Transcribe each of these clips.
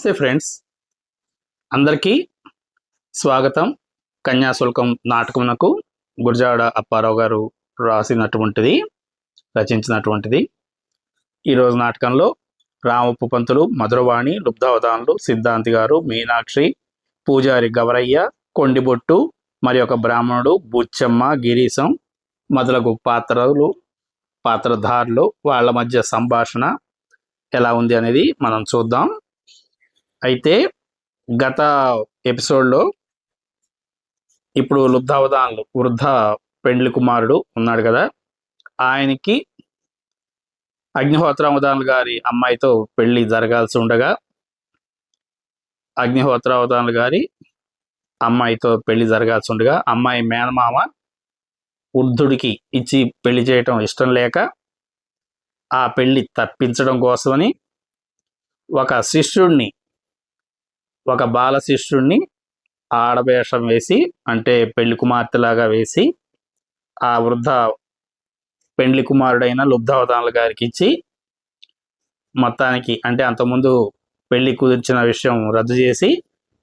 నమస్తే ఫ్రెండ్స్, అందరికీ స్వాగతం. కన్యాశుల్కం నాటకమునకు గురజాడ అప్పారావు గారు రచించినటువంటిది. ఈరోజు నాటకంలో రామప్పు పంతులు, మధురవాణి, లుబ్ధావధానులు, సిద్ధాంతి గారు, మీనాక్షి, పూజారి గవరయ్య, కొండిబొట్టు, మరి ఒక బ్రాహ్మణుడు, బుచ్చమ్మ, గిరీశం మొదలగు పాత్రధారులు వాళ్ళ మధ్య సంభాషణ ఎలా ఉంది అనేది మనం చూద్దాం. అయితే గత ఎపిసోడ్లో ఇప్పుడు లుబ్ధావధానులు వృద్ధ పెండ్లి కుమారుడు ఉన్నాడు కదా, ఆయనకి అగ్నిహోత్రావధానులు గారి అమ్మాయితో పెళ్లి జరగాల్సి ఉండగా అమ్మాయి మేనమామ వృద్ధుడికి ఇచ్చి పెళ్లి చేయటం ఇష్టం లేక ఆ పెళ్లి తప్పించడం కోసమని ఒక బాల శిష్యుడిని ఆడవేషం వేసి, అంటే పెళ్లి కుమార్తెలాగా వేసి ఆ వృద్ధ పెండ్లి కుమారుడైన లుబ్ధావధానుల గారికి ఇచ్చి, మొత్తానికి అంటే అంతకుముందు పెళ్లి కుదిర్చిన విషయం రద్దు చేసి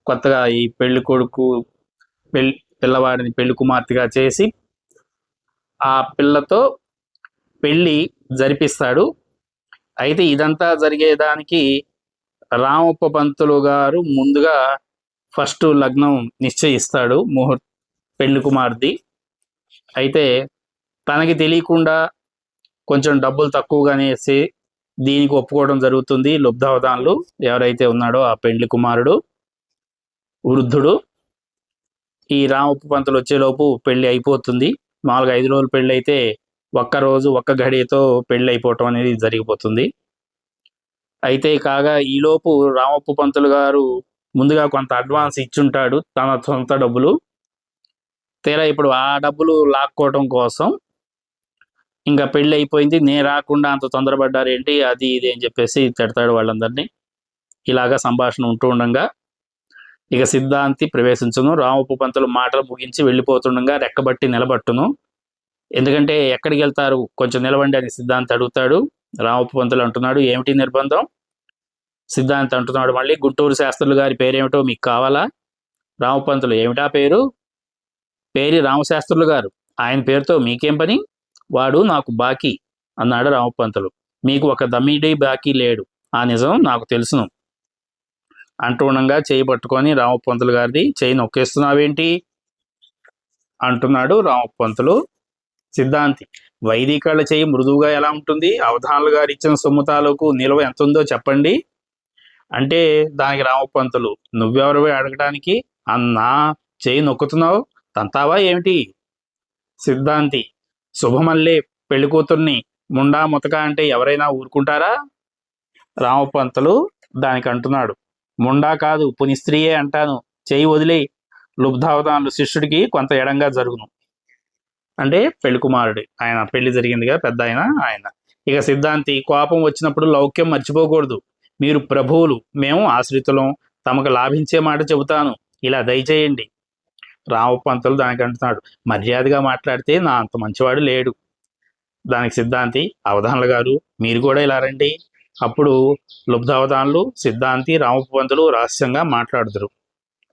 కొత్తగా ఈ పిల్లవాడిని పెళ్లి కుమార్తెగా చేసి ఆ పిల్లతో పెళ్లి జరిపిస్తాడు. అయితే ఇదంతా జరిగేదానికి రామప్ప పంతులు గారు ముందుగా ఫస్ట్ లగ్నం నిశ్చయిస్తాడు పెళ్లి కుమార్తె. అయితే తనకి తెలియకుండా కొంచెం డబ్బులు తక్కువగానే వేసి దీనికి ఒప్పుకోవడం జరుగుతుంది. లుబ్ధావధానులు ఎవరైతే ఉన్నాడో ఆ పెళ్లి కుమారుడు వృద్ధుడు, ఈ రామప్ప పంతులు వచ్చేలోపు పెళ్లి అయిపోతుంది. మామూలుగా 5 రోజులు పెళ్లి అయితే ఒక్క గడియతో పెళ్లి అయిపోవటం అనేది జరిగిపోతుంది. అయితే కాగా ఈలోపు రామప్ప పంతులు గారు ముందుగా కొంత అడ్వాన్స్ ఇచ్చుంటాడు, తన సొంత డబ్బులు. తీరా ఇప్పుడు ఆ డబ్బులు లాక్కోవటం కోసం ఇంకా పెళ్ళి అయిపోయింది, నేను రాకుండా అంత తొందరపడ్డారు ఏంటి, అది ఇది అని చెప్పేసి తిడతాడు వాళ్ళందరినీ. ఇలాగా సంభాషణ ఉంటూ ఉండగా ఇక సిద్ధాంతి ప్రవేశించును. రామప్ప పంతులు మాటలు ముగించి వెళ్ళిపోతుండగా రెక్కబట్టి నిలబట్టును. ఎందుకంటే ఎక్కడికి వెళ్తారు, కొంచెం నిలవండి అని సిద్ధాంతి అడుగుతాడు. రామప్ప పంతులు అంటున్నాడు, ఏమిటి నిర్బంధం? సిద్ధాంతి అంటున్నాడు మళ్ళీ, గుంటూరు శాస్త్రులు గారి పేరేమిటో మీకు కావాలా? రామప్ప పంతులు, ఏమిటా పేరు? పేరు రామశాస్త్రులు గారు, ఆయన పేరుతో మీకేం పని? వాడు నాకు బాకీ అన్నాడు రామప్ప పంతులు. మీకు ఒక దమ్మిడీ బాకీ లేడు, ఆ నిజం నాకు తెలుసును అంటూ ఉండగా చేయి పట్టుకొని రామప్ప పంతులు గారిది చేయి నొక్కేస్తున్నావేంటి అంటున్నాడు రామప్ప పంతులు. సిద్ధాంతి, వైదికాళ్ళ చేయి మృదువుగా ఎలా ఉంటుంది? అవధానులు గారు ఇచ్చిన సొమ్ము తాలూకు నిల్వ ఎంత ఉందో చెప్పండి అంటే దానికి రామప్ప పంతులు, నువ్వెవరివే అడగడానికి, అన్నా చేయి నొక్కుతున్నావు, తంతావా ఏమిటి? సిద్ధాంతి, శుభమల్లే పెళ్లి కూతుర్ని ముండా ముతక అంటే ఎవరైనా ఊరుకుంటారా? రామప్ప పంతులు దానికి అంటున్నాడు, ముండా కాదు పునిస్త్రీయే అంటాను, చేయి వదిలే. లుబ్ధావధానులు శిష్యుడికి కొంత ఎడంగా జరుగును. అంటే పెళ్లి కుమారుడు, ఆయన పెళ్లి జరిగిందిగా పెద్ద ఆయన. ఇక సిద్ధాంతి, కోపం వచ్చినప్పుడు లౌక్యం మర్చిపోకూడదు. మీరు ప్రభువులు, మేము ఆశ్రితులం, తమకు లాభించే మాట చెబుతాను, ఇలా దయచేయండి. రామప్ప పంతులు దానికి అంటున్నాడు, మర్యాదగా మాట్లాడితే నా అంత మంచివాడు లేడు. దానికి సిద్ధాంతి, అవధానుల గారు మీరు కూడా ఇలా రండి. అప్పుడు లుబ్ధావధానులు, సిద్ధాంతి, రామప్ప పంతులు రహస్యంగా మాట్లాడుదురు.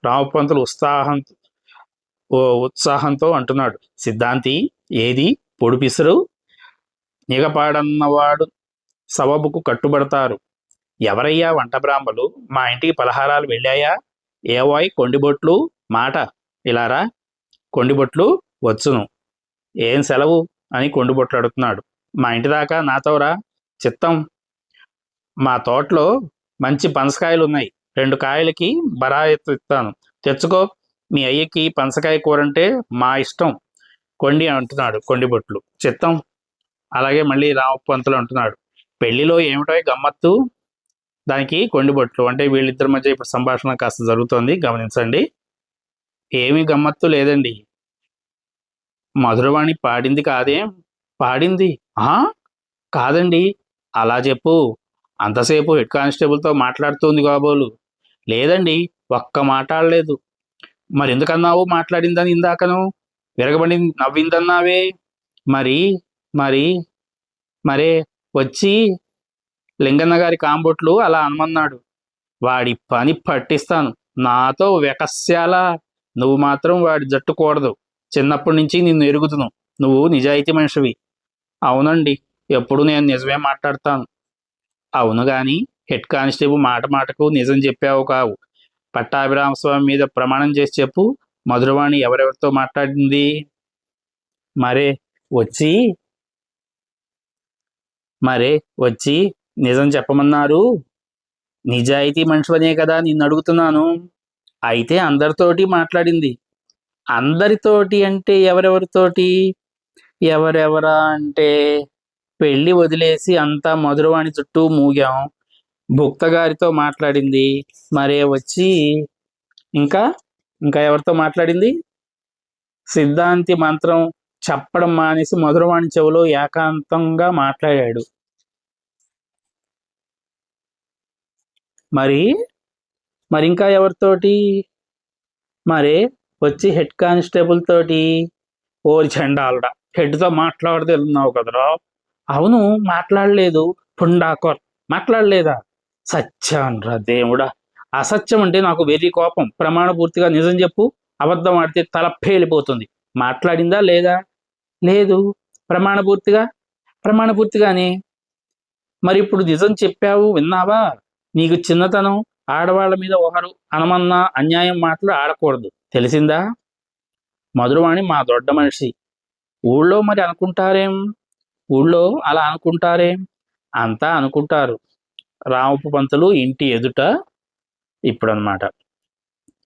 రామప్ప పంతులు ఉత్సాహంతో అంటున్నాడు, సిద్ధాంతి, ఏది పొడిపిసరు? నిగపాడన్నవాడు సబబుకు కట్టుబడతారు. ఎవరయ్యా వంట బ్రాహ్మలు? మా ఇంటికి పలహారాలు వెళ్ళాయా? ఏవాయ్ కొండిబొట్లు, మాట ఇలారా. కొండిబొట్లు వచ్చును. ఏం సెలవు అని కొండిబొట్లు అడుగుతున్నాడు. మా ఇంటి దాకా నాతోరా. చిత్తం. మా తోటలో మంచి పనసకాయలు ఉన్నాయి, 2 కాయలకి బరాయత్తు ఇస్తాను, తెచ్చుకో. మీ అయ్యకి పనసకాయ కూరంటే మా ఇష్టం కొండి అంటున్నాడు కొండిబొట్లు. చిత్తం. అలాగే మళ్ళీ రామప్ప పంతులు అంటున్నాడు, పెళ్లిలో ఏమిటో గమ్మత్తు? దానికి కొండిబొట్లు, అంటే వీళ్ళిద్దరి మధ్య ఇప్పుడు సంభాషణ కాస్త జరుగుతోంది, గమనించండి. ఏమీ గమ్మత్తు లేదండి. మధురవాణి పాడింది కాదేం? పాడింది. కాదండి. అలా చెప్పు. అంతసేపు హెడ్ కానిస్టేబుల్తో మాట్లాడుతుంది కాబోలు. లేదండి, ఒక్క మాట్లాడలేదు. మరి ఎందుకన్నావు మాట్లాడిందని ఇందాకను? విరగబడి నవ్విందన్నావే. మరే వచ్చి లింగన్న గారి కాంబొట్లు అలా అనమన్నాడు. వాడి పని పట్టిస్తాను. నాతో వెకస్యాల. నువ్వు మాత్రం వాడి జట్టుకూడదు. చిన్నప్పటి నుంచి నిన్ను ఎరుగుతును. నువ్వు నిజాయితీ మనిషివి. అవునండి, ఎప్పుడు నేను నిజమే మాట్లాడతాను. అవును గాని హెడ్ కానిస్టేబుల్ మాట మాటకు నిజం చెప్పావు కావు. పట్టాభిరామస్వామి మీద ప్రమాణం చేసి చెప్పు. మధురవాణి ఎవరెవరితో మాట్లాడింది? మరే వచ్చి మరే వచ్చి నిజం చెప్పమన్నారు. నిజాయితీ మనిషివనే కదా నిన్ను అడుగుతున్నాను. అయితే అందరితోటి మాట్లాడింది. అందరితోటి అంటే ఎవరెవరితోటి? ఎవరెవరా అంటే పెళ్లి వదిలేసి అంతా మధురవాణి చుట్టూ మూగాం. భుక్తగారితో మాట్లాడింది. మరే వచ్చి ఇంకా ఇంకా ఎవరితో మాట్లాడింది? సిద్ధాంతి మంత్రం చెప్పడం మానేసి మధురవాణి చెవిలో ఏకాంతంగా మాట్లాడాడు. మరి మరి ఇంకా ఎవరితోటి? మరే వచ్చి హెడ్ కానిస్టేబుల్ తోటి. ఓరి చండాలుడా, హెడ్తో మాట్లాడదన్నావు కదరా. అవును, మాట్లాడలేదు. పుండాకోర్ మాట్లాడలేదా? సత్యాన్రా దేవుడా. అసత్యం అంటే నాకు వెర్రి కోపం. ప్రమాణపూర్తిగా నిజం చెప్పు. అబద్ధం ఆడితే తల పేలిపోతుంది. మాట్లాడిందా లేదా? లేదు. ప్రమాణపూర్తిగా? ప్రమాణపూర్తిగానే. మరి ఇప్పుడు నిజం చెప్పావు, విన్నావా? నీకు చిన్నతనం. ఆడవాళ్ల మీద ఒకరు అనమన్నా అన్యాయం మాటలు ఆడకూడదు, తెలిసిందా? మధురవాణి మా దొడ్డ మనిషి. ఊళ్ళో మరి అనుకుంటారేం? ఊళ్ళో అలా అనుకుంటారేం? అంతా అనుకుంటారు. రామపు పంతులు ఇంటి ఎదుట ఇప్పుడన్నమాట.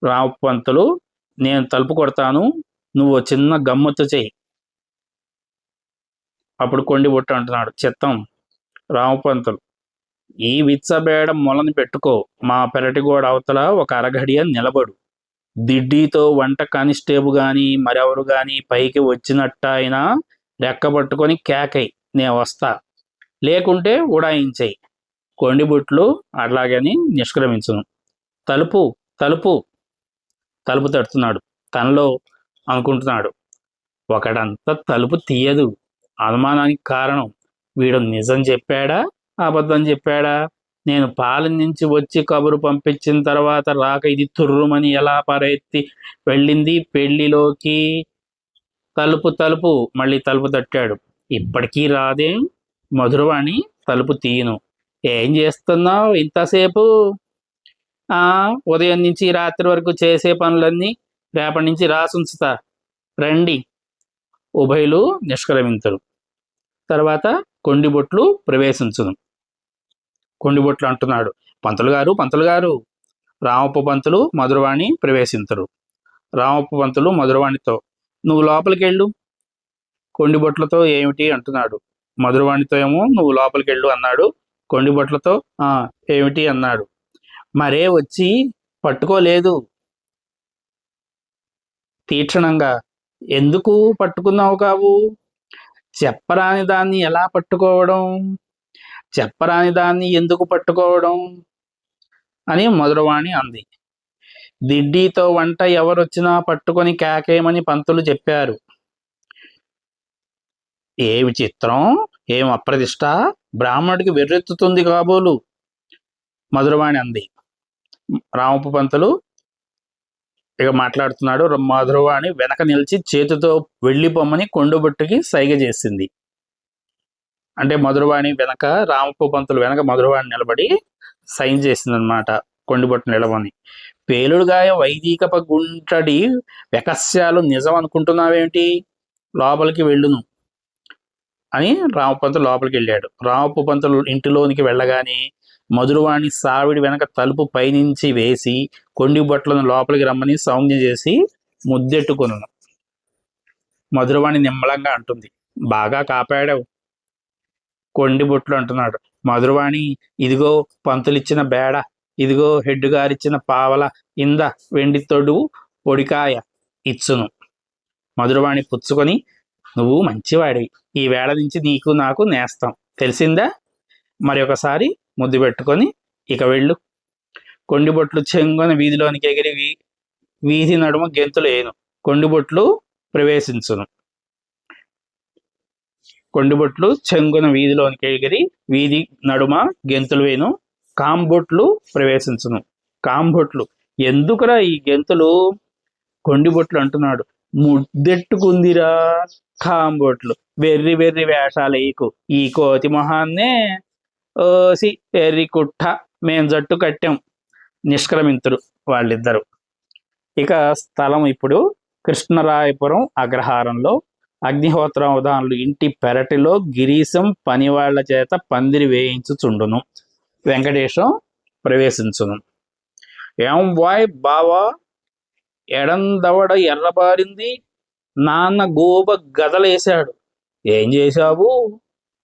రామపు పంతులు, నేను తలుపు కొడతాను, నువ్వు చిన్న గమ్మత్తు చెయ్యి. అప్పుడు కొండి బుట్ట అంటున్నాడు, చిత్తం. రామపంతులు, ఈ విచ్చబేడం మొలని పెట్టుకో. మా పెరటిగోడ అవతల ఒక అరగడియ నిలబడు. దిడ్డీతో వంట కానిస్టేబు గాని మరెవరు గాని పైకి వచ్చినట్ట అయినా రెక్కబట్టుకొని కేకై, నే వస్తా. లేకుంటే ఉడాయించేయి. కొండిబుట్లు అట్లాగని నిష్క్రమించును. తలుపు తలుపు తలుపు తడుతున్నాడు. తనలో అనుకుంటున్నాడు, ఒకడంతా తలుపు తీయదు. అనుమానానికి కారణం వీడు నిజం చెప్పాడా, అబద్ధం చెప్పాడా? నేను పాలెం నుంచి వచ్చి కబురు పంపించిన తర్వాత రాక ఇది తుర్రుమని ఎలా పరెత్తి వెళ్ళింది పెళ్లిలోకి. తలుపు తలుపు మళ్ళీ తలుపు తట్టాడు. ఇప్పటికీ రాదేం? మధురవాణి, తలుపు తీయను. ఏం చేస్తున్నావు ఇంతసేపు? ఉదయం నుంచి రాత్రి వరకు చేసే పనులన్నీ రేపటి నుంచి రాసుంచుతా. రండి. ఉభయులు నిష్క్రమించరు. తర్వాత కొండిబొట్లు ప్రవేశించును. కొండిబొట్లు అంటున్నాడు, పంతులు గారు, పంతులు గారు. రామప్ప పంతులు మధురవాణి ప్రవేశించరు. రామప్ప పంతులు మధురవాణితో, నువ్వు లోపలికి వెళ్ళు. కొండిబొట్లతో ఏమిటి అంటున్నాడు. మధురవాణితో ఏమో నువ్వు లోపలికి వెళ్ళు అన్నాడు. కొండిబొట్లతో ఏమిటి అన్నాడు. మరే వచ్చి పట్టుకోలేదు. తీక్షణంగా, ఎందుకు పట్టుకున్నావు కావు? చెప్పరాని దాన్ని ఎలా పట్టుకోవడం? చెప్పరాని దాన్ని ఎందుకు పట్టుకోవడం అని మధురవాణి అంది. దిడ్డీతో వంట ఎవరొచ్చినా పట్టుకొని కేకేయమని పంతులు చెప్పారు. ఏ విచిత్రం, ఏం అప్రదిష్ట, బ్రాహ్మణుడికి వెర్రెత్తుతుంది కాబోలు మధురవాణి అంది. రామపు పంతులు ఇక మాట్లాడుతున్నాడు. మధురవాణి వెనక నిలిచి చేతితో వెళ్ళిపోమ్మని కొండబొట్టుకి సైగ చేసింది. అంటే మధురవాణి వెనక, రామపు పంతులు వెనక మధురవాణి నిలబడి సైన్ చేసిందనమాట, కొండిబొట్టు నిలవని. పేలుడుగాయ వైదికప గుంటడి వెకస్యాలు నిజం అనుకుంటున్నావేంటి? లోపలికి వెళ్ళును అని రామపంతులు లోపలికి వెళ్ళాడు. రామపు పంతులు ఇంటిలోనికి వెళ్ళగానే మధురవాణి సావిడి వెనక తలుపు పైనుంచి వేసి కొండిబొట్లను లోపలికి రమ్మని సౌజ్ఞ చేసి ముద్దెట్టుకొను. మధురవాణి నిమ్మలంగా అంటుంది, బాగా కాపాడావు. కొండిబొట్లు అంటున్నాడు, మధురవాణి, ఇదిగో పంతులిచ్చిన బేడ, ఇదిగో హెడ్ గారిచ్చిన పావల, ఇంద వెండి తొడు పొడికాయ ఇచ్చును. మధురవాణి పుచ్చుకొని, నువ్వు మంచివాడివి, ఈ వేళ నుంచి నీకు నాకు నేస్తాం, తెలిసిందా? మరి ఒకసారి ముద్దు పెట్టుకొని ఇక వెళ్ళు. కొండిబొట్లు చెంగున వీధిలోనికి ఎగిరి వీధి నడుమ గెంతులు వేయను. కొండిబొట్లు ప్రవేశించును. కొండిబొట్లు చెంగున వీధిలోనికి ఎగిరి వీధి నడుమ గెంతులు వేను. కాంబొట్లు ప్రవేశించును. కాంబొట్లు. ఎందుకురా ఈ గెంతులు, కొండిబొట్లు అంటున్నాడు. ముద్దెట్టుకుందిరా కాంబొట్లు. వెర్రి వెర్రి వేషాలు వేయకు. ఈ కోతి మొహాన్నే ఓసి ఎర్రి కుట్ట, మేం జట్టు కట్టాం నిష్క్రమింతురు వాళ్ళిద్దరు. ఇక స్థలం ఇప్పుడు కృష్ణరాయపురం అగ్రహారంలో అగ్నిహోత్రావధానులు ఇంటి పెరటిలో గిరీశం పనివాళ్ల చేత పందిరి వేయించుచుండును. వెంకటేశం ప్రవేశించును. ఏం వాయ్ బావా, ఎడందవడ ఎర్రబారింది, నాన్న గోబ గదలేశాడు. ఏం చేశావు?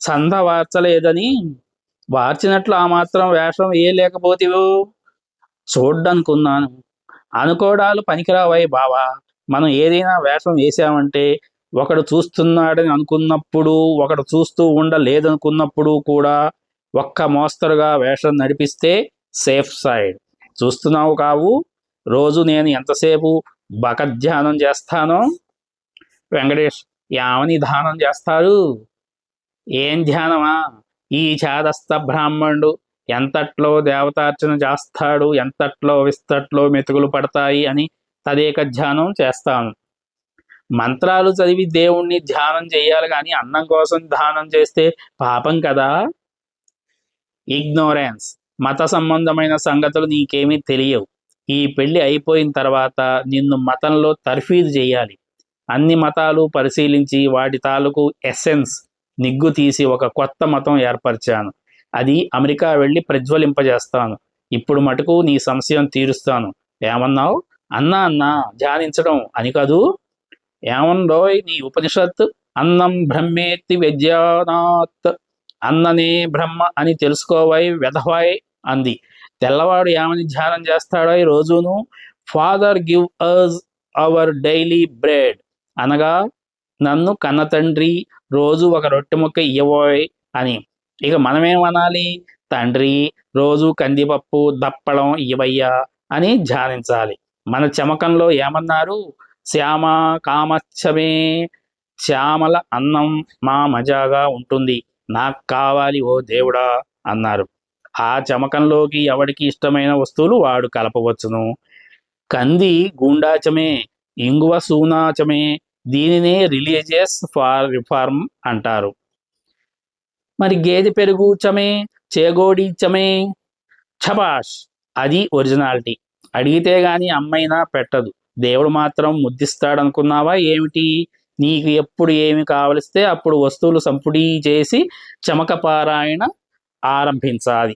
సంద వార్చలేదని. వార్చినట్లు ఆ మాత్రం వేషం ఏ లేకపోతేవో చూడ్డనుకున్నాను. అనుకోవడాలు పనికిరావాయి బావా. మనం ఏదైనా వేషం వేసామంటే ఒకడు చూస్తున్నాడని అనుకున్నప్పుడు, ఒకడు చూస్తూ ఉండలేదనుకున్నప్పుడు కూడా ఒక్క మోస్తరుగా వేషం నడిపిస్తే సేఫ్ సైడ్. చూస్తున్నావు కావు, రోజు నేను ఎంతసేపు బకధ్యానం చేస్తానో. వెంకటేష్, యావని ధ్యానం చేస్తారు? ఏం ధ్యానమా? ఈ చాదస్త బ్రాహ్మణుడు ఎంతట్లో దేవతార్చన చేస్తాడు, ఎంతట్లో విస్తట్లో మెతుకులు పడతాయి అని తదేక ధ్యానం చేస్తాను. మంత్రాలు చదివి దేవుణ్ణి ధ్యానం చేయాలి కానీ అన్నం కోసం ధ్యానం చేస్తే పాపం కదా. ఇగ్నోరెన్స్. మత సంబంధమైన సంగతులు నీకేమీ తెలియవు. ఈ పెళ్లి అయిపోయిన తర్వాత నిన్ను మతంలో తర్ఫీదు చేయాలి. అన్ని మతాలు పరిశీలించి వాటి తాలూకు ఎసెన్స్ నిగ్గు తీసి ఒక కొత్త మతం ఏర్పరిచాను. అది అమెరికా వెళ్ళి ప్రజ్వలింపజేస్తాను. ఇప్పుడు మటుకు నీ సంశయం తీరుస్తాను. ఏమన్నావు? అన్నా ధ్యానించడం అని కదూ. ఏమన్నోయ్ నీ ఉపనిషత్? అన్నం బ్రహ్మేత్తి విద్యానాత్. అన్ననే బ్రహ్మ అని తెలుసుకోవాయి వెధవాయ్ అంది. తెల్లవాడు ఏమని ధ్యానం చేస్తాడో రోజును? Father give us our daily bread, అనగా నన్ను కన్న తండ్రి రోజు ఒక రొట్టె ముక్క ఇవ్వబోయ్ అని. ఇక మనమేమనాలి? తండ్రి రోజు కందిపప్పు దప్పడం ఇవయ్యా అని ధ్యానించాలి. మన చమకంలో ఏమన్నారు? శ్యామ కామచ్చమే, శ్యామల అన్నం మా మజాగా ఉంటుంది, నాకు కావాలి ఓ దేవుడా అన్నారు. ఆ చమకంలోకి ఎవడికి ఇష్టమైన వస్తువులు వాడు కలపవచ్చును. కంది గూండాచమే, ఇంగువ సూనాచమే. దీనినే రిలీజియస్ రిఫార్మ్ అంటారు. మరి గేదె పెరుగు చమే, చేగోడి చమే. ఛబాష్, అది ఒరిజినాలిటీ. అడిగితే గాని అమ్మైనా పెట్టదు. దేవుడు మాత్రం ముద్దిస్తాడనుకున్నావా ఏమిటి? నీకు ఎప్పుడు ఏమి కావలిస్తే అప్పుడు వస్తువులు సంపుడీ చేసి చమక పారాయణ ఆరంభించాలి.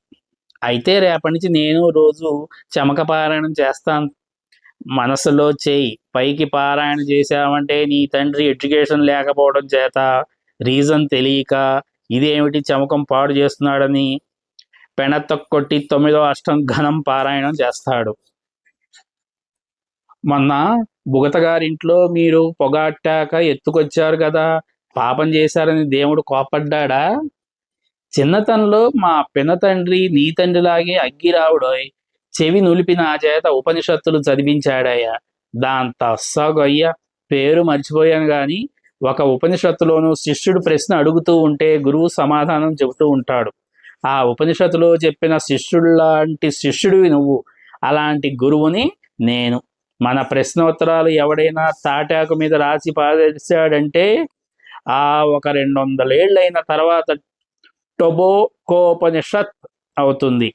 అయితే రేపటి నుంచి నేను రోజు చమక పారాయణం చేస్తాను. మనసులో చేయి, పైకి పారాయణ చేశావంటే నీ తండ్రి ఎడ్యుకేషన్ లేకపోవడం చేత, రీజన్ తెలియక, ఇదేమిటి చమకం పాడు చేస్తున్నాడని పెనత్త కొట్టి 9వ అష్టం ఘనం పారాయణం చేస్తాడు. మొన్న బుగతగారింట్లో మీరు పొగాట్టాక ఎత్తుకొచ్చారు కదా, పాపం చేశారని దేవుడు కోపడ్డా? చిన్నతనంలో మా పినతండ్రి నీ తండ్రిలాగే అగ్గిరావుడోయ్, చెవి నులిపి నా చేత ఉపనిషత్తులు చదివించాడయ్యా. దాంత అస్సాగొయ్య, పేరు మర్చిపోయాను గాని ఒక ఉపనిషత్తులోనూ శిష్యుడు ప్రశ్న అడుగుతూ ఉంటే గురువు సమాధానం చెబుతూ ఉంటాడు. ఆ ఉపనిషత్తులో చెప్పిన శిష్యుడిలాంటి శిష్యుడివి నువ్వు, అలాంటి గురువుని నేను. మన ప్రశ్నోత్తరాలు ఎవడైనా తాటాకు మీద రాసి పారేశాడంటే ఆ ఒక 200 ఏళ్ళైన తర్వాత టొబోకోపనిషత్ అవుతుంది.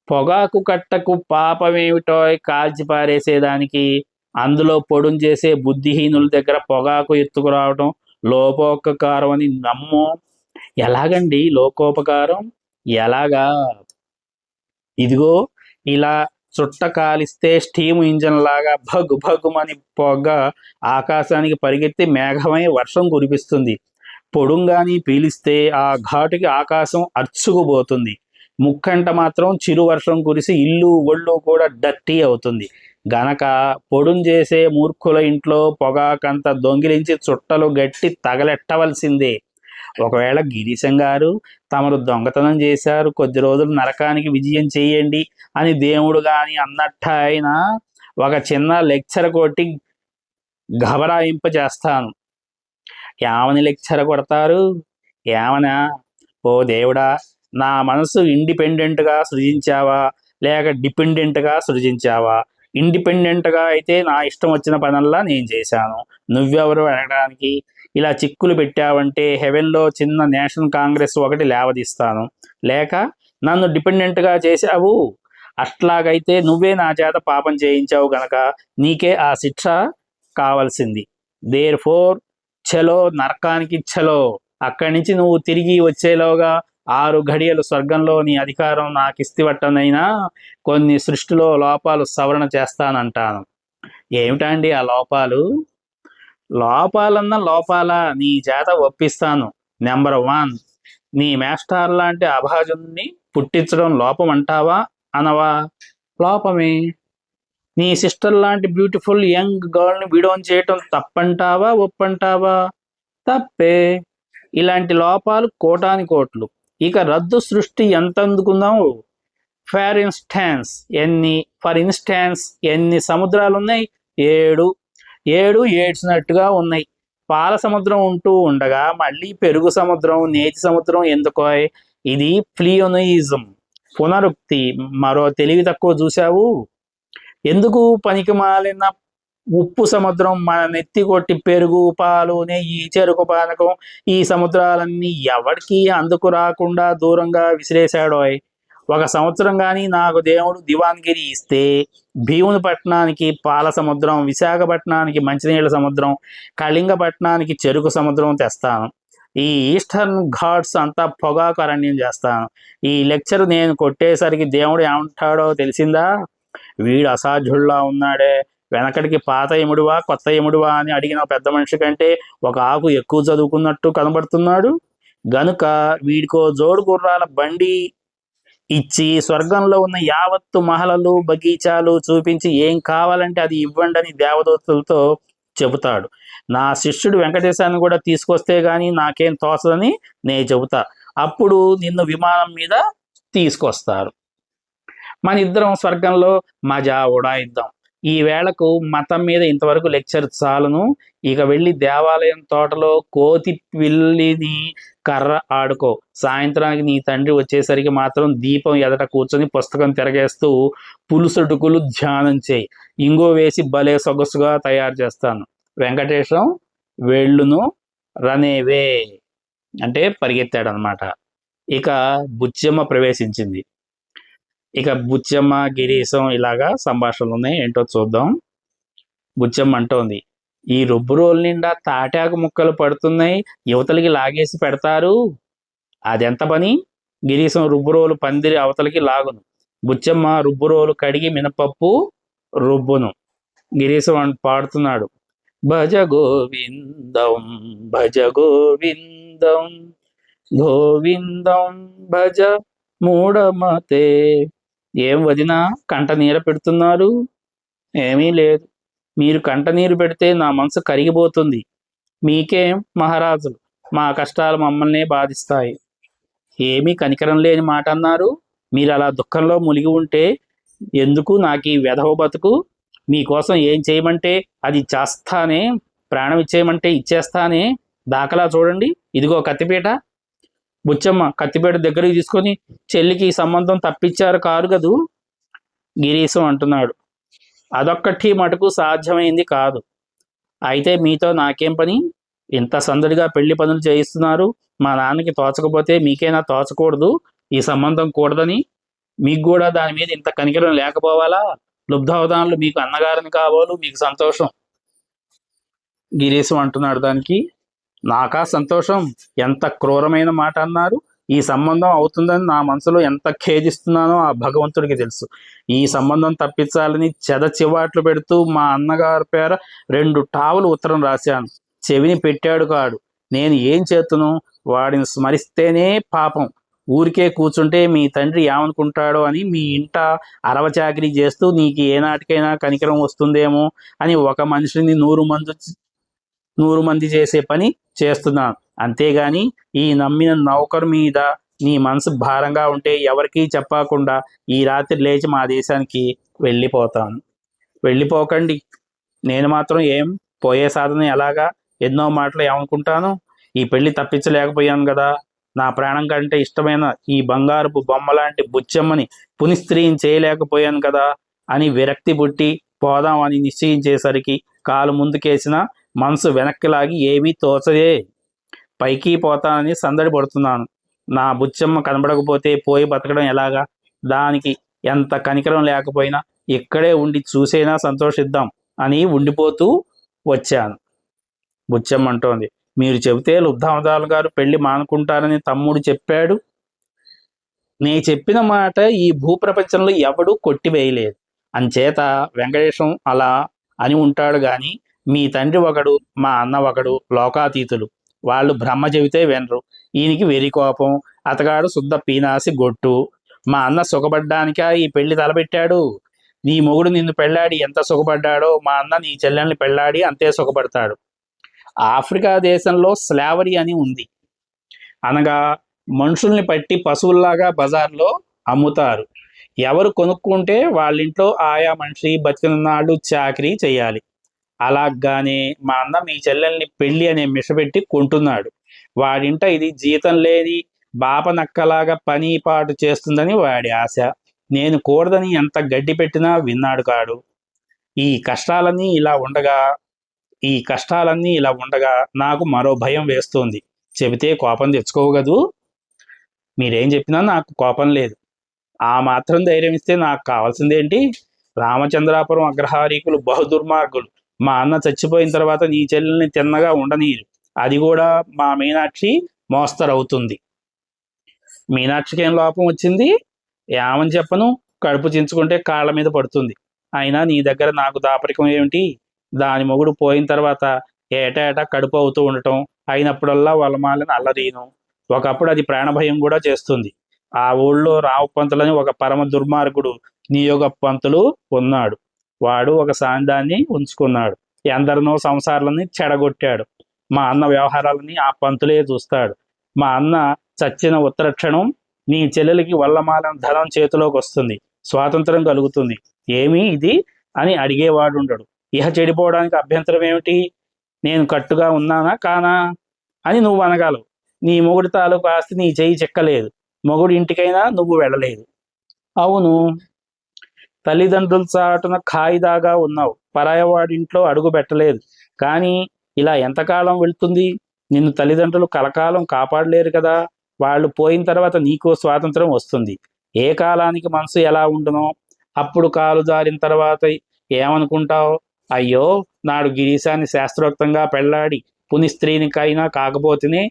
పొగాకు కట్టకు పాపమేమిటో కాల్చి పారేసేదానికి. అందులో పొడుం చేసే బుద్ధిహీనుల దగ్గర పొగాకు ఎత్తుకురావటం లోకోపకారం అని నమ్ము. ఎలాగండి లోకోపకారం? ఎలాగా? ఇదిగో ఇలా చుట్ట కాలిస్తే స్టీమ్ ఇంజన్ లాగా భగ్గు భగ్గుమని పొగ ఆకాశానికి పరిగెత్తి మేఘమై వర్షం కురిపిస్తుంది. పొడుంగాని పీలిస్తే ఆ ఘాటుకి ఆకాశం అర్చుకుపోతుంది. ముక్కంట మాత్రం చిరు వర్షం కురిసి ఇల్లు ఒళ్ళు కూడా డర్టీ అవుతుంది. గనక పొడుం చేసే మూర్ఖుల ఇంట్లో పొగాకంత దొంగిలించి చుట్టలు గట్టి తగలెట్టవలసిందే. ఒకవేళ గిరీశం గారు తమరు దొంగతనం చేశారు, కొద్ది రోజులు నరకానికి విజయం చేయండి అని దేవుడు గాని అన్నట్టు అయినా ఒక చిన్న లెక్చర్ కొట్టి ఘబరాయింప చేస్తాను. ఏమని లెక్చర్ కొడతారు? ఏమనా? ఓ దేవుడా, నా మనసు ఇండిపెండెంట్గా సృజించావా, లేక డిపెండెంట్గా సృజించావా? ఇండిపెండెంట్గా అయితే నా ఇష్టం వచ్చిన పనల్లా నేను చేశాను, నువ్వెవరు అడగడానికి? ఇలా చిక్కులు పెట్టావంటే హెవెన్లో చిన్న నేషనల్ కాంగ్రెస్ ఒకటి లేవదీస్తాను. లేక నన్ను డిపెండెంట్గా చేశావు, అట్లాగైతే నువ్వే నా చేత పాపం చేయించావు గనక నీకే ఆ శిక్ష కావాల్సింది. దేర్ ఫోర్ చలో నరకానికి చలో. అక్కడి నుంచి నువ్వు తిరిగి వచ్చేలోగా 6 ఘడియలు స్వర్గంలో నీ అధికారం నాకు ఇస్తివట్టనైనా కొన్ని సృష్టిలో లోపాలు సవరణ చేస్తానంటాను. ఏమిటండి ఆ లోపాలు? లోపాలన్న లోపాలా నీ చేత ఒప్పిస్తాను. నెంబర్ 1, నీ మేస్టార్ లాంటి అభాజుని పుట్టించడం లోపం అంటావా అనవా? లోపమే. నీ సిస్టర్ లాంటి బ్యూటిఫుల్ యంగ్ గర్ల్ని విడోన్ చేయటం తప్పంటావా ఒప్పంటావా? తప్పే. ఇలాంటి లోపాలు కోటాని కోట్లు. ఇక రద్దు సృష్టి ఎంత అందుకుందాము? ఫర్ ఇన్స్టాన్స్ ఎన్ని సముద్రాలు ఉన్నాయి? 7. 7 ఏడ్చినట్టుగా ఉన్నాయి. పాల సముద్రం ఉంటూ ఉండగా మళ్ళీ పెరుగు సముద్రం, నేతి సముద్రం ఎందుకోయ్? ఇది ప్లియోనియిజం, పునరుక్తి. మరో తెలివి తక్కువ చూశావు? ఎందుకు పనికి మాలిన ఉప్పు సముద్రం మన నెత్తి కొట్టి పెరుగు, పాలు, నెయ్యి, చెరుకు పానకం ఈ సముద్రాలన్నీ ఎవరికి అందుకు రాకుండా దూరంగా విసిరేశాడోయ్. 1 సంవత్సరం కానీ నాకు దేవుడు దివాన్గిరి ఇస్తే భీమునిపట్నానికి పాల సముద్రం, విశాఖపట్నానికి మంచినీళ్ళ సముద్రం, కళింగపట్నానికి చెరుకు సముద్రం తెస్తాను. ఈ ఈస్టర్న్ ఘాట్స్ అంతా పొగాకు అరణ్యం చేస్తాను. ఈ లెక్చర్ నేను కొట్టేసరికి దేవుడు ఏమంటాడో తెలిసిందా? వీడు అసాధ్యుల్లా ఉన్నాడే, వెనకటికి పాత ఎముడువా కొత్త ఎముడువా అని అడిగిన పెద్ద మనిషి కంటే 1 ఆకు ఎక్కువ చదువుకున్నట్టు కనబడుతున్నాడు. గనుక వీడికో జోడు గుర్రాల బండి ఇచ్చి స్వర్గంలో ఉన్న యావత్తు మహలలు, బగీచాలు చూపించి ఏం కావాలంటే అది ఇవ్వండి అని దేవదూతలతో చెబుతాడు. నా శిష్యుడు వెంకటేశాన్ని కూడా తీసుకొస్తే గానీ నాకేం తోచదని నేను చెబుతా. అప్పుడు నిన్ను విమానం మీద తీసుకొస్తారు. మన ఇద్దరం స్వర్గంలో మజా ఉడాయిద్దాం. ఈ వేళకు మతం మీద ఇంతవరకు లెక్చర్ చాలును. ఇక వెళ్ళి దేవాలయం తోటలో కోతి పిల్లిని కర్ర ఆడుకో. సాయంత్రానికి నీ తండ్రి వచ్చేసరికి మాత్రం దీపం ఎదట కూర్చొని పుస్తకం తిరగేస్తూ పులుసటుకులు ధ్యానం చేయి. ఇంగో వేసి భలే సొగసుగా తయారు చేస్తాను. వెంకటేశం వెళ్ళును రనేవే అంటే పరిగెత్తాడనమాట. ఇక బుచ్చమ్మ ప్రవేశించింది. ఇక బుచ్చమ్మ, గిరీశం ఇలాగా సంభాషణలు ఉన్నాయి. ఏంటో చూద్దాం. బుచ్చమ్మ అంటోంది, ఈ రుబ్బు రోలు నిండా తాటాకు ముక్కలు పడుతున్నాయి, యువతలకి లాగేసి పెడతారు. అదెంత పని? గిరీశం రుబ్బురోలు పందిరి అవతలకి లాగును. బుచ్చమ్మ రుబ్బురోలు కడిగి మినపప్పు రుబ్బును. గిరీశం పాడుతున్నాడు, భజ గోవిందం భజ గోవిందం గోవిందం భజ మూఢమతే. ఏం వదినా కంట నీర పెడుతున్నారు? ఏమీ లేదు. మీరు కంట నీరు పెడితే నా మనసు కరిగిపోతుంది. మీకేం మహారాజులు, మా కష్టాలు మమ్మల్నే బాధిస్తాయి. ఏమీ కనికరం లేని మాట అన్నారు. మీరు అలా దుఃఖంలో మునిగి ఉంటే ఎందుకు నాకు ఈ వెధవ బతుకు? మీకోసం ఏం చేయమంటే అది చేస్తానే, ప్రాణం ఇచ్చేయమంటే ఇచ్చేస్తానే. దాఖలా చూడండి, ఇదిగో కత్తిపీట. బుచ్చమ్మ కత్తిపీట దగ్గరికి తీసుకొని, చెల్లికి సంబంధం తప్పించారు కారు కదూ? గిరీశం అంటున్నాడు, అదొక్కటి మటుకు సాధ్యమైంది కాదు. అయితే మీతో నాకేం పని? ఇంత సందడిగా పెళ్లి పనులు చేయిస్తున్నారు. మా నాన్నకి తోచకపోతే మీకైనా తోచకూడదు ఈ సంబంధం కూడదని? మీకు కూడా దాని మీద ఇంత కనికరం లేకపోవాలా? లుబ్ధావధానులు మీకు అన్నగారిని కావాలు, మీకు సంతోషం. గిరీశం అంటున్నాడు దానికి, నాకా సంతోషం? ఎంత క్రూరమైన మాట అన్నారు. ఈ సంబంధం అవుతుందని నా మనసులో ఎంత ఖేదిస్తున్నానో ఆ భగవంతుడికి తెలుసు. ఈ సంబంధం తప్పించాలని చివాట్లు పెడుతూ మా అన్నగారి పేర 2 టావులు ఉత్తరం రాశాను. చెవిని పెట్టాడు కాడు. నేను ఏం చేతును? వాడిని స్మరిస్తేనే పాపం. ఊరికే కూర్చుంటే మీ తండ్రి ఏమనుకుంటాడో అని మీ ఇంట అరవచాకిరీ చేస్తూ నీకు ఏనాటికైనా కనికరం వస్తుందేమో అని ఒక మనిషిని 100 మంది చేసే పని చేస్తున్నాను. అంతేగాని ఈ నమ్మిన నౌకరు మీద నీ మనసు భారంగా ఉంటే ఎవరికీ చెప్పకుండా ఈ రాత్రి లేచి మా దేశానికి వెళ్ళిపోతాను. వెళ్ళిపోకండి. నేను మాత్రం ఏం పోయే సాధన ఎలాగా? ఎన్నో మాటలు ఏమనుకుంటాను. ఈ పెళ్లి తప్పించలేకపోయాను కదా. నా ప్రాణం కంటే ఇష్టమైన ఈ బంగారపు బొమ్మ లాంటి బుచ్చమ్మని పునిస్త్రీని చేయలేకపోయాను కదా అని విరక్తి పుట్టి పోదాం అని నిశ్చయించేసరికి కాలు ముందుకేసిన మనసు వెనక్కి లాగి ఏమీ తోచదే. పైకి పోతానని సందడి పడుతున్నాను. నా బుచ్చమ్మ కనబడకపోతే పోయి బతకడం ఎలాగా? దానికి ఎంత కనికరం లేకపోయినా ఇక్కడే ఉండి చూసైనా సంతోషిద్దాం అని ఉండిపోతూ వచ్చాను. బుచ్చమ్మ అంటోంది, మీరు చెబితే లుబ్ధావదాలు గారు పెళ్లి మానుకుంటారని తమ్ముడు చెప్పాడు. నే చెప్పిన మాట ఈ భూప్రపంచంలో ఎవడూ కొట్టివేయలేదు. అంచేత వెంకటేశం అలా అని ఉంటాడు గాని మీ తండ్రి ఒకడు, మా అన్న ఒకడు లోకాతీతులు. వాళ్ళు బ్రహ్మ చెబితే వినరు. ఈయనకి వెరి కోపం. అతగాడు శుద్ధ పీనాసి గొట్టు. మా అన్న సుఖపడ్డానికా ఈ పెళ్లి తలపెట్టాడు. నీ మొగుడు నిన్ను పెళ్ళాడి ఎంత సుఖపడ్డాడో మా అన్న నీ చెల్లెల్ని పెళ్ళాడి అంతే సుఖపడతాడు. ఆఫ్రికా దేశంలో స్లావరీ అని ఉంది. అనగా మనుషుల్ని పట్టి పశువుల్లాగా బజార్లో అమ్ముతారు. ఎవరు కొనుక్కుంటే వాళ్ళింట్లో ఆయా మనిషి బతికినాళ్ళు చాకరీ చేయాలి. అలాగానే మా అన్న మీ చెల్లెల్ని పెళ్లి అనే మిషపెట్టి కొంటున్నాడు. వాడింట ఇది జీతం లేని బాప నక్కలాగా పని పాటు చేస్తుందని వాడి ఆశ. నేను కూడదని ఎంత గడ్డి పెట్టినా విన్నాడు కాడు. ఈ కష్టాలన్నీ ఇలా ఉండగా నాకు మరో భయం వేస్తోంది. చెబితే కోపం తెచ్చుకోగదు. మీరేం చెప్పినా నాకు కోపం లేదు. ఆ మాత్రం ధైర్యం ఇస్తే నాకు కావాల్సిందేంటి? రామచంద్రాపురం అగ్రహారీకులు బహుదుర్మార్గులు. మా అన్న చచ్చిపోయిన తర్వాత నీ చెల్లెల్ని తిన్నగా ఉండనీరు. అది కూడా మా మీనాక్షి మోస్తరవుతుంది. మీనాక్షికి ఏం లోపం వచ్చింది? ఏమని చెప్పను? కడుపు చించుకుంటే కాళ్ళ మీద పడుతుంది. అయినా నీ దగ్గర నాకు దాపరికం ఏమిటి? దాని మొగుడు పోయిన తర్వాత ఏటా కడుపు అవుతూ ఉండటం, అయినప్పుడల్లా వాళ్ళ మాలని అల్లరీను. ఒకప్పుడు అది ప్రాణభయం కూడా చేస్తుంది. ఆ ఊళ్ళో రావు పంతులని ఒక పరమ దుర్మార్గుడు నియోగ పంతులు ఉన్నాడు. వాడు ఒక సాందాన్ని ఉంచుకున్నాడు. ఎందరినో సంసారాలని చెడగొట్టాడు. మా అన్న వ్యవహారాలని ఆ పంతులే చూస్తాడు. మా అన్న చచ్చిన ఉత్తర క్షణం నీ చెల్లెలికి వల్లమాల ధనం చేతిలోకి వస్తుంది. స్వాతంత్రం కలుగుతుంది. ఏమి ఇది అని అడిగేవాడు ఉండడు. ఇహ చెడిపోవడానికి అభ్యంతరం ఏమిటి? నేను కట్టుగా ఉన్నానా కానా అని నువ్వు అనగలవు. నీ మొగుడి తాలూకు ఆస్తి నీ చెయ్యి చెక్కలేదు. మొగుడి ఇంటికైనా నువ్వు వెళ్ళలేదు. అవును, తల్లిదండ్రుల చాటున ఖాయిదాగా ఉన్నావు. పరాయవాడి ఇంట్లో అడుగు పెట్టలేదు. కానీ ఇలా ఎంతకాలం వెళ్తుంది? నిన్ను తల్లిదండ్రులు కలకాలం కాపాడలేరు కదా. వాళ్ళు పోయిన తర్వాత నీకో స్వాతంత్రం వస్తుంది. ఏ కాలానికి మనసు ఎలా ఉండునో అప్పుడు కాలు జారిన తర్వాత ఏమనుకుంటావు? అయ్యో, నాడు గిరీశాన్ని శాస్త్రోక్తంగా పెళ్ళాడి పునిస్త్రీనికైనా కాకపోతేనే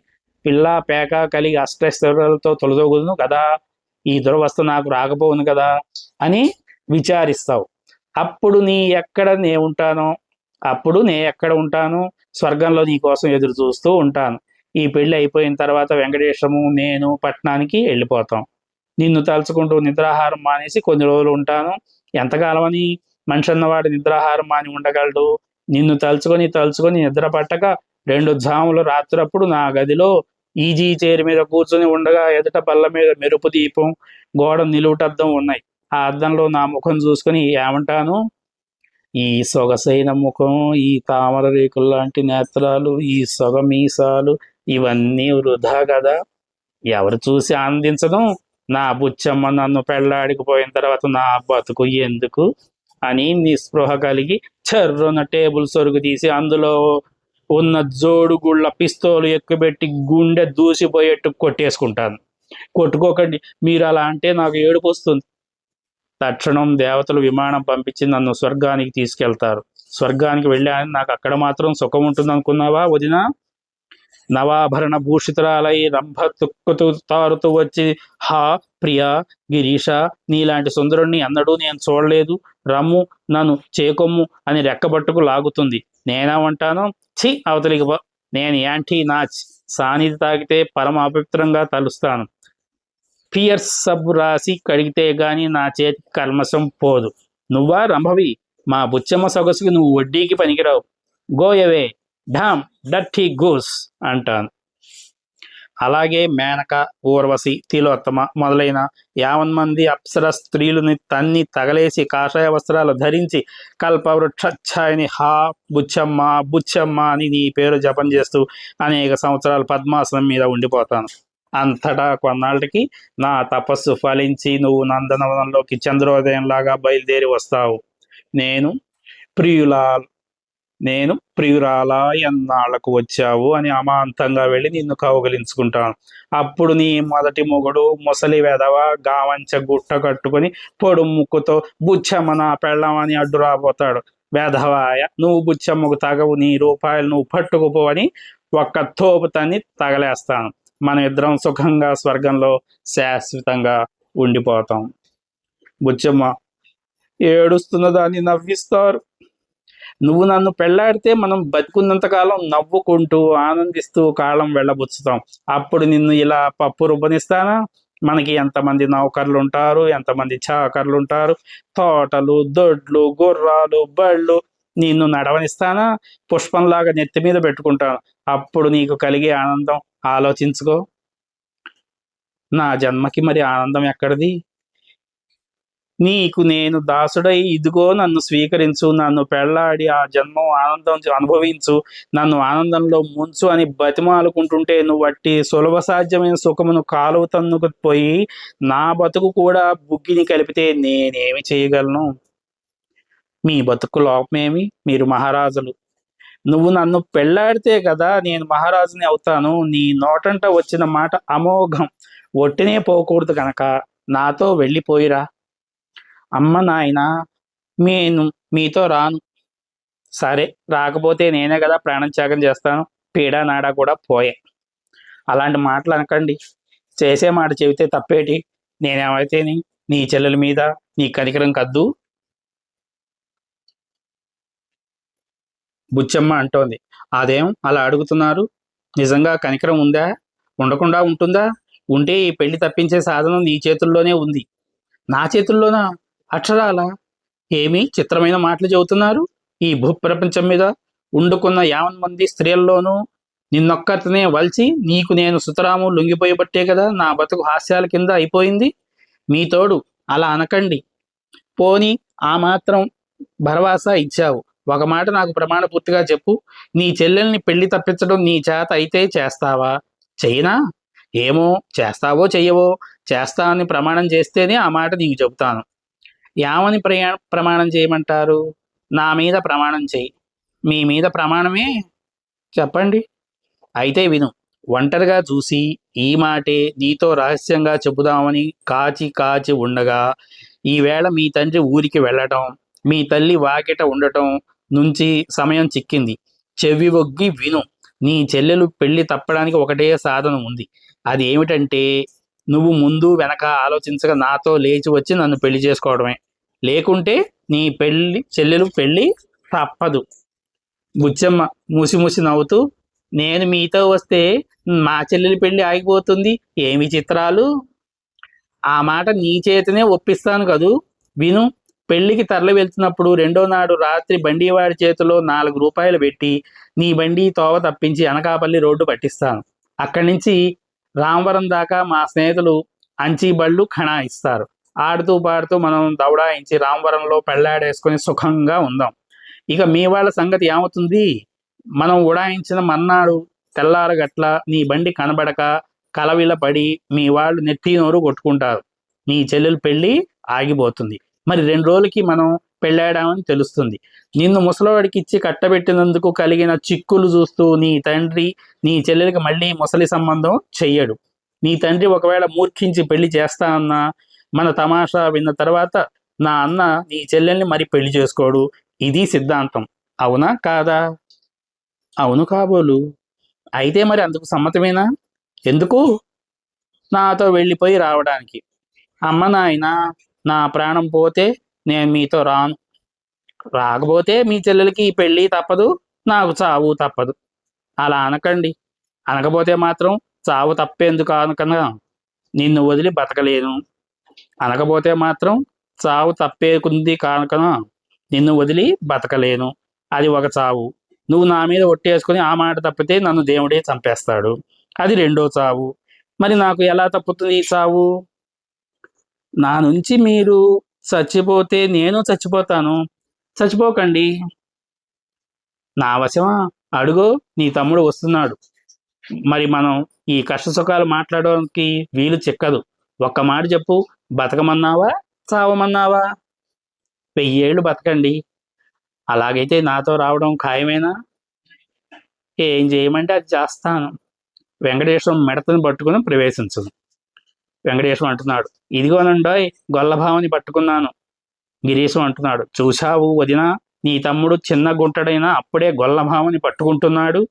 పిల్ల పేక కలిగి అష్టైశ్వర్యాలతో తొలదొగుదును కదా. ఈ దురవస్థ నాకు రాకపోవును కదా అని విచారిస్తావు. అప్పుడు నే ఎక్కడ ఉంటాను? స్వర్గంలో నీ కోసం ఎదురు చూస్తూ ఉంటాను. ఈ పెళ్లి అయిపోయిన తర్వాత వెంకటేశము నేను పట్టణానికి వెళ్ళిపోతాం. నిన్ను తలుచుకుంటూ నిద్రాహారం మానేసి కొన్ని రోజులు ఉంటాను. ఎంతకాలమని మనిషి అన్నవాడు నిద్రాహారం మాని ఉండగలడు? నిన్ను తలుచుకొని నిద్ర పట్టక 2 జాములు రాత్రప్పుడు నా గదిలో ఈజీ చైర్ మీద కూర్చొని ఉండగా ఎదుట బల్ల మీద మెరుపు దీపం, గోడ నిలువుటద్దం ఉన్నాయి. ఆ అద్దంలో నా ముఖం చూసుకొని ఏమంటాను? ఈ సొగసైన ముఖం, ఈ తామర రేకులు లాంటి నేత్రాలు, ఈ సొగమీసాలు ఇవన్నీ వృధా కదా. ఎవరు చూసి ఆనందించడం? నా బుచ్చమ్మ నన్ను పెళ్ళాడికిపోయిన తర్వాత నా బతుకు ఎందుకు అని నిస్పృహ కలిగి చర్రున టేబుల్ సొరుగు తీసి అందులో ఉన్న జోడుగుళ్ళ పిస్తోలు ఎక్కుబెట్టి గుండె దూసిపోయేట్టు కొట్టేసుకుంటాను. కొట్టుకోకండి, మీరు అలా అంటే నాకు ఏడుపు వస్తుంది. తక్షణం దేవతలు విమానం పంపించి నన్ను స్వర్గానికి తీసుకెళ్తారు. స్వర్గానికి వెళ్ళాను, నాకు అక్కడ మాత్రం సుఖం ఉంటుంది అనుకున్నావా వదినా? నవాభరణ భూషితురాలై రంభ తుక్కుతూ తారుతూ వచ్చి, హా ప్రియా గిరీష, నీలాంటి సుందరుణ్ణి అన్నడూ నేను చూడలేదు, రమ్ము నన్ను చేకొమ్ము అని రెక్కబట్టుకు లాగుతుంది. నేనేమంటాను? ఛీ, అవతలికి నేను యాంటీ నాచ్. సానిధి తాగితే పరమ అపవిత్రంగా తలుస్తాను. పియర్స్ సబ్బు రాసి కడిగితే గాని నా చేతికి కల్మషం పోదు. నువ్వా రంభవి? మా బుచ్చమ్మ సొగసుకి నువ్వు వడ్డీకి పనికిరావు. గోయవే ఢామ్ డర్టీ గూస్ అంటాను. అలాగే మేనక, ఊర్వశి, తిలోత్తమ మొదలైన 50 మంది అప్సర స్త్రీలని తన్ని తగలేసి కాషాయ వస్త్రాలు ధరించి కల్పవృక్షాయని హా బుచ్చమ్మ బుచ్చమ్మ అని నీ పేరు జపం చేస్తూ అనేక సంవత్సరాలు పద్మాసనం మీద ఉండిపోతాను. అంతటా కొన్నాళ్ళకి నా తపస్సు ఫలించి నువ్వు నందనవనంలోకి చంద్రోదయంలాగా బయలుదేరి వస్తావు. నేను ప్రియులా నేను ప్రియురాలా ఎన్నాళ్లకు వచ్చావు అని అమాంతంగా వెళ్ళి నిన్ను కౌగిలించుకుంటాను. అప్పుడు నీ మొదటి మొగుడు ముసలి వెధవ గావంచ గుట్ట కట్టుకుని పొడు ముక్కుతో బుచ్చమ్మ నా పెళ్ళం అని అడ్డు రాబోతాడు. వెధవాయ, నువ్వు బుచ్చమ్మకు తగవు, నీ రూపాయలు నువ్వు పట్టుకుపో అని ఒక్క తోపుతని తగలేస్తాను. మన ఇద్దరం సుఖంగా స్వర్గంలో శాశ్వతంగా ఉండిపోతాం. బుచ్చమ్మ ఏడుస్తున్న దాన్ని నవ్విస్తారు. నువ్వు నన్ను పెళ్లాడితే మనం బతుకున్నంతకాలం నవ్వుకుంటూ ఆనందిస్తూ కాలం వెళ్ళబుచ్చుతాం. అప్పుడు నిన్ను ఇలా పప్పు రుబ్బనిస్తానా? మనకి ఎంతమంది నౌకర్లు ఉంటారు, ఎంతమంది చాకర్లు ఉంటారు, తోటలు, దొడ్లు, గుర్రాలు, బళ్ళు. నిన్ను నడవనిస్తానా? పుష్పంలాగా నెత్తి మీద పెట్టుకుంటాను. అప్పుడు నీకు కలిగే ఆనందం ఆలోచించుకో. నా జన్మకి మరి ఆనందం ఎక్కడిది? నీకు నేను దాసుడై ఇదిగో నన్ను స్వీకరించు, నన్ను పెళ్లాడి ఆ జన్మం ఆనందం అనుభవించు, నన్ను ఆనందంలో ముంచు అని బతిమాలుకుంటుంటే నువ్వు వట్టి సులభ సాధ్యమైన సుఖమును కాలువ తన్నుకు పోయి నా బతుకు కూడా బుగ్గిని కలిపితే నేనేమి చేయగలను? మీ బతుకు లోపమేమి? మీరు మహారాజులు. నువ్వు నన్ను పెళ్లాడితే కదా నేను మహారాజుని అవుతాను. నీ నోటంట వచ్చిన మాట అమోఘం, ఒట్టినే పోకూడదు గనక నాతో వెళ్ళిపోయిరా. అమ్మ నాయన, నేను మీతో రాను. సరే, రాకపోతే నేనే కదా ప్రాణం త్యాగం చేస్తాను. పీడా నాడా కూడా పోయే. అలాంటి మాటలు అనకండి. చేసే మాట చెబితే తప్పేటి? నేనేమైతేని నీ చెల్లెల మీద నీ కనికరం కద్దు. బుచ్చమ్మ అంటోంది. అదేం అలా అడుగుతున్నారు? నిజంగా కనికరం ఉందా? ఉండకుండా ఉంటుందా? ఉంటే ఈ పెళ్లి తప్పించే సాధనం నీ చేతుల్లోనే ఉంది. నా చేతుల్లోనా? అక్షరాల? ఏమి చిత్రమైన మాటలు చెబుతున్నారు? ఈ భూప్రపంచం మీద ఉండుకున్న 50 మంది స్త్రీల్లోనూ నిన్నొక్కతనే వల్చి నీకు నేను సుతరాము లొంగిపోయబట్టే కదా నా బతుకు హాస్యాల కింద అయిపోయింది. మీ తోడు అలా అనకండి. పోని ఆ మాత్రం భరవాసా ఇచ్చావు. ఒక మాట నాకు ప్రమాణ పూర్తిగా చెప్పు. నీ చెల్లెల్ని పెళ్లి తప్పించడం నీ చేత అయితే చేస్తావా? చెయ్యనా? ఏమో, చేస్తావో చెయ్యవో. చేస్తా అని ప్రమాణం చేస్తేనే ఆ మాట నీకు చెబుతాను. యావని ప్రమాణం చేయమంటారు? నా మీద ప్రమాణం చేయి. మీ మీద ప్రమాణమే? చెప్పండి. అయితే విను. ఒంటరిగా చూసి ఈ మాటే నీతో రహస్యంగా చెబుదామని కాచి కాచి ఉండగా ఈవేళ మీ తండ్రి ఊరికి వెళ్ళటం, మీ తల్లి వాకిట ఉండటం నుంచి సమయం చిక్కింది. చెవి ఒగ్గి విను. నీ చెల్లెలు పెళ్లి తప్పడానికి ఒకటే సాధనం ఉంది. అది ఏమిటంటే నువ్వు ముందు వెనక ఆలోచించగా నాతో లేచి వచ్చి నన్ను పెళ్లి చేసుకోవడమే. లేకుంటే నీ చెల్లెలు పెళ్లి తప్పదు. బుచ్చమ్మ మూసి నవ్వుతూ, నేను మీతో వస్తే మా చెల్లెలి పెళ్లి ఆగిపోతుంది. ఏమి చిత్రాలు! ఆ మాట నీ చేతనే ఒప్పిస్తాను కదూ. విను. పెళ్లికి తరలి వెళ్తున్నప్పుడు రెండో నాడు రాత్రి బండివాడి చేతిలో 4 రూపాయలు పెట్టి నీ బండి తోవ తప్పించి అనకాపల్లి రోడ్డు పట్టిస్తాను. అక్కడి నుంచి రామవరం దాకా మా స్నేహితులు అంచీ బళ్ళు ఖణాయిస్తారు. ఆడుతూ పాడుతూ మనం దౌడాయించి రామవరంలో పెళ్లాడేసుకొని సుఖంగా ఉందాం. ఇక మీ వాళ్ళ సంగతి ఏమవుతుంది? మనం ఉడాయించిన మన్నాడు తెల్లారగట్ల నీ బండి కనబడక కలవిల పడి మీ వాళ్ళు నెత్తి నోరు కొట్టుకుంటారు. నీ చెల్లెలు పెళ్లి ఆగిపోతుంది. మరి 2 రోజులకి మనం పెళ్ళాడామని తెలుస్తుంది. నిన్ను ముసలివాడికి ఇచ్చి కట్టబెట్టినందుకు కలిగిన చిక్కులు చూస్తూ నీ తండ్రి నీ చెల్లెలికి మళ్ళీ ముసలి సంబంధం చెయ్యడు. నీ తండ్రి ఒకవేళ మూర్ఖించి పెళ్లి చేస్తా అన్నా మన తమాషా విన్న తర్వాత నా అన్న నీ చెల్లెల్ని మరి పెళ్లి చేసుకోడు. ఇది సిద్ధాంతం. అవునా కాదా? అవును కాబోలు. అయితే మరి అందుకు సమ్మతమేనా? ఎందుకు? నాతో వెళ్ళిపోయి రావడానికి. అమ్మ నాయన, నా ప్రాణం పోతే నేను మీతో రాను. రాకపోతే మీ చెల్లెలకి ఈ పెళ్ళి తప్పదు, నాకు చావు తప్పదు. అలా అనకండి. అనకపోతే మాత్రం చావు తప్పేందుకు అనకనా నిన్ను వదిలి బతకలేను. అనకపోతే మాత్రం చావు తప్పేకుంది కానుకనా నిన్ను వదిలి బతకలేను. అది ఒక చావు. నువ్వు నా మీద ఒట్టేసుకుని ఆ మాట తప్పితే నన్ను దేవుడే చంపేస్తాడు. అది రెండో చావు. మరి నాకు ఎలా తప్పుతుంది ఈ చావు? నా నుంచి మీరు చచ్చిపోతే నేను చచ్చిపోతాను. చచ్చిపోకండి. నా వశమా? అడుగో నీ తమ్ముడు వస్తున్నాడు. మరి మనం ఈ కష్ట సుఖాలు మాట్లాడడానికి వీలు చిక్కదు. ఒక్క మాట చెప్పు, బతకమన్నావా చావమన్నావా? 1000 ఏళ్ళు బతకండి. అలాగైతే నాతో రావడం ఖాయమేనా? ఏం చేయమంటే అది చేస్తాను. వెంకటేశ్వరం మిడతను పట్టుకుని ప్రవేశించదు. వెంకటేశ్వరం అంటున్నాడు, ఇదిగోనండోయ్ గొల్లభావని పట్టుకున్నాను. గిరీశం అంటున్నాడు, చూశావు వదినా, నీ తమ్ముడు చిన్న గుంటడైనా అప్పుడే గొల్లభావని పట్టుకుంటున్నాడు.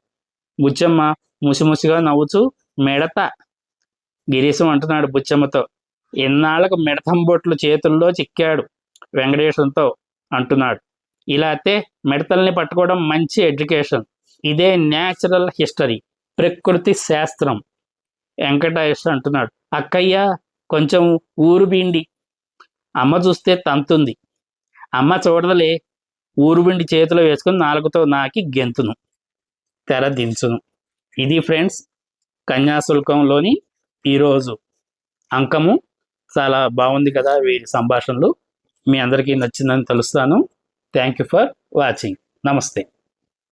బుచ్చమ్మ ముసిముసిగా నవ్వుచూ, మిడత. గిరీశం అంటున్నాడు బుచ్చమ్మతో, ఎన్నాళ్ళకు మిడతం బొట్లు చేతుల్లో చిక్కాడు వెంకటేశ్వరంతో అంటున్నాడు. ఇలా అయితే మిడతల్ని పట్టుకోవడం మంచి ఎడ్యుకేషన్. ఇదే న్యాచురల్ హిస్టరీ, ప్రకృతి శాస్త్రం. వెంకటేశ్వర అంటున్నాడు, అక్కయ్య కొంచెం ఊరు పిండి. అమ్మ చూస్తే తంతుంది. అమ్మ చూడదలే, ఊరు పిండి చేతిలో వేసుకుని నాలుగుతో నాకి గెంతును, తెర దించును. ఇది ఫ్రెండ్స్ కన్యాశుల్కంలోని ఈరోజు అంకము. చాలా బాగుంది కదా వీరి సంభాషణలు. మీ అందరికీ నచ్చిందని తెలుస్తాను. Thank you for watching. నమస్తే.